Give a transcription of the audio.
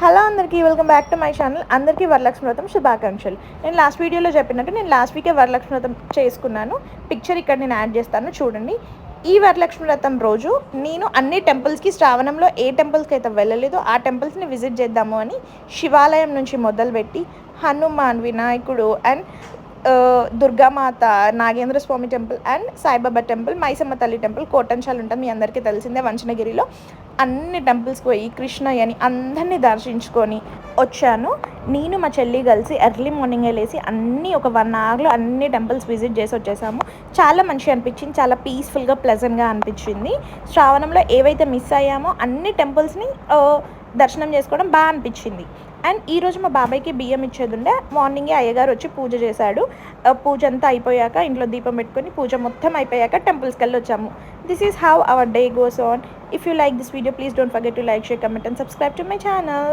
Hello అందరికీ welcome back to my channel. అందరికీ వరలక్ష్మి వ్రతం శుభాకాంక్షలు. నేను లాస్ట్ వీడియోలో చెప్పినట్టు నేను లాస్ట్ వీకే వరలక్ష్మి వ్రతం చేసుకున్నాను. పిక్చర్ ఇక్కడ నేను యాడ్ చేస్తాను చూడండి. ఈ వరలక్ష్మి వ్రతం రోజు నేను అన్ని టెంపుల్స్కి శ్రావణంలో ఏ టెంపుల్స్కి అయితే వెళ్ళలేదో ఆ టెంపుల్స్ని విజిట్ చేద్దాము అని శివాలయం నుంచి మొదలుపెట్టి హనుమాన్, వినాయకుడు and Durgamata, Nagendra Swamy temple and Saibaba temple, Maisamma తల్లి టెంపుల్, కోటంచాల్ ఉంటుంది మీ అందరికీ తెలిసిందే వంచనగిరిలో. అన్ని టెంపుల్స్కి పోయి కృష్ణయ్యని అందరినీ దర్శించుకొని వచ్చాను. నేను మా చెల్లి కలిసి ఎర్లీ మార్నింగే లేసి అన్నీ ఒక 1 అవర్లో అన్ని టెంపుల్స్ విజిట్ చేసి వచ్చేసాము. చాలా మంచిగా అనిపించింది, చాలా పీస్ఫుల్గా ప్లెజెంట్గా అనిపించింది. శ్రావణంలో ఏవైతే మిస్ అయ్యామో అన్ని టెంపుల్స్ని దర్శనం చేసుకోవడం బాగా అనిపించింది. అండ్ ఈరోజు మా బాబాయ్కి బియ్యం ఇచ్చేది ఉండే. మార్నింగే అయ్యగారు వచ్చి పూజ చేశాడు. పూజ అంతా అయిపోయాక ఇంట్లో దీపం పెట్టుకొని పూజ మొత్తం అయిపోయాక టెంపుల్స్కి వెళ్ళి వచ్చాము. This is how our day goes on. If you like this video, please don't forget to like, share, comment and subscribe to my channel.